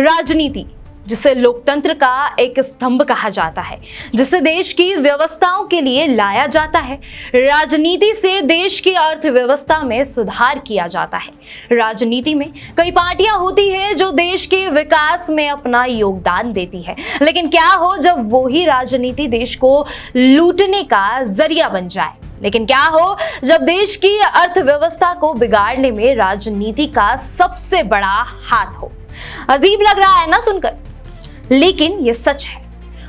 राजनीति, जिसे लोकतंत्र का एक स्तंभ कहा जाता है, जिसे देश की व्यवस्थाओं के लिए लाया जाता है। राजनीति से देश की अर्थव्यवस्था में सुधार किया जाता है। राजनीति में कई पार्टियां होती है जो देश के विकास में अपना योगदान देती है, लेकिन क्या हो जब वही राजनीति देश को लूटने का जरिया बन जाए। लेकिन क्या हो जब देश की अर्थव्यवस्था को बिगाड़ने में राजनीति का सबसे बड़ा हाथ हो। अजीब लग रहा है ना सुनकर, लेकिन ये सच है।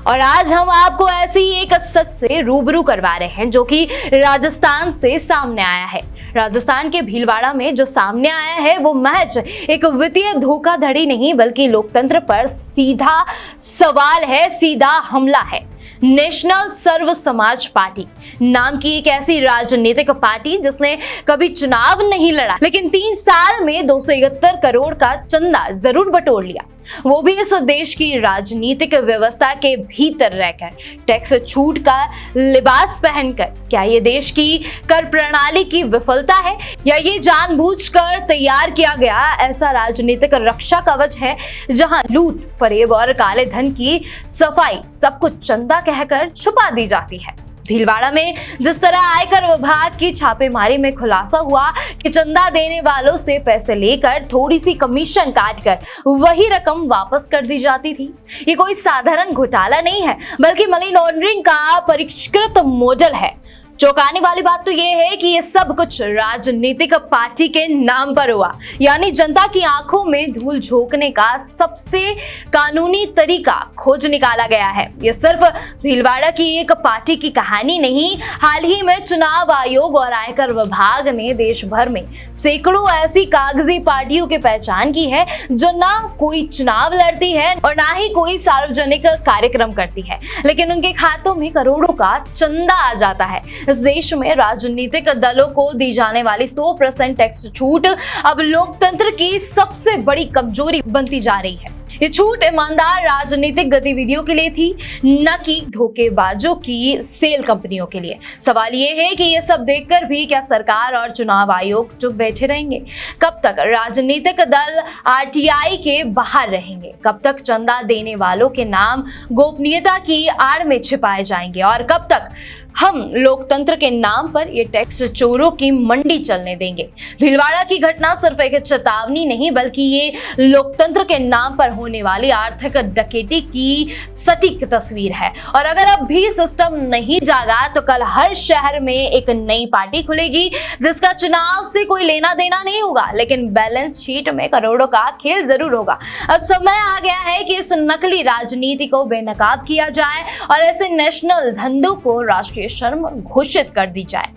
और आज हम आपको ऐसी ही एक सच से रूबरू करवा रहे हैं जो कि राजस्थान से सामने आया है। राजस्थान के भीलवाड़ा में जो सामने आया है वो महज एक वित्तीय धोखाधड़ी नहीं, बल्कि लोकतंत्र पर सीधा सवाल है, सीधा हमला है। नेशनल सर्व समाज पार्टी नाम की एक ऐसी राजनीतिक पार्टी जिसने कभी चुनाव नहीं लड़ा, लेकिन 3 साल में 271 करोड़ का चंदा जरूर बटोर लिया, वो भी इस देश की राजनीतिक व्यवस्था के भीतर रहकर, टैक्स छूट का लिबास पहनकर। क्या ये देश की कर प्रणाली की विफलता है या ये जानबूझकर तैयार किया गया ऐसा राजनीतिक रक्षा कवच है जहां लूट, फरेब और काले धन की सफाई सब कुछ चंदा कहकर छुपा दी जाती है। भीलवाड़ा में जिस तरह आयकर विभाग की छापेमारी में खुलासा हुआ कि चंदा देने वालों से पैसे लेकर थोड़ी सी कमीशन काटकर वही रकम वापस कर दी जाती थी। ये कोई साधारण घोटाला नहीं है, बल्कि मनी लॉन्ड्रिंग का परिष्कृत मॉडल है। चौंकाने वाली बात तो यह है कि ये सब कुछ राजनीतिक पार्टी के नाम पर हुआ, यानी जनता की आंखों में धूल झोंकने का सबसे कानूनी तरीका खोज निकाला गया है। ये सिर्फ भीलवाड़ा की एक पार्टी की कहानी नहीं, हाल ही में चुनाव आयोग और आयकर विभाग ने देश भर में सैकड़ों ऐसी कागजी पार्टियों की पहचान की है जो ना कोई चुनाव लड़ती है और ना ही कोई सार्वजनिक कार्यक्रम करती है, लेकिन उनके खातों में करोड़ों का चंदा आ जाता है। इस देश में राजनीतिक दलों को दी जाने वाली 100% टैक्स छूट अब लोकतंत्र की सबसे बड़ी कमजोरी बनती जा रही है। ये छूट ईमानदार राजनीतिक गतिविधियों के लिए थी, न कि धोखेबाजों की सेल कंपनियों के लिए। सवाल ये है कि ये सब देखकर भी क्या सरकार और चुनाव आयोग चुप बैठे रहेंगे? कब तक राजनीतिक दल आरटीआई के बाहर रहेंगे? कब तक चंदा देने वालों के नाम गोपनीयता की आड़ में छिपाए जाएंगे? और कब तक हम लोकतंत्र के नाम पर ये टैक्स चोरों की मंडी चलने देंगे? भीलवाड़ा की घटना सिर्फ एक चेतावनी नहीं, बल्कि ये लोकतंत्र के नाम पर होने वाली आर्थिक डकैती की सटीक तस्वीर है। और अगर अब भी सिस्टम नहीं जागा तो कल हर शहर में एक नई पार्टी खुलेगी जिसका चुनाव से कोई लेना देना नहीं होगा, लेकिन बैलेंस शीट में करोड़ों का खेल जरूर होगा। अब समय आ गया है कि इस नकली राजनीति को बेनकाब किया जाए और ऐसे नेशनल धंधों को राष्ट्रीय शर्म घोषित कर दी जाए।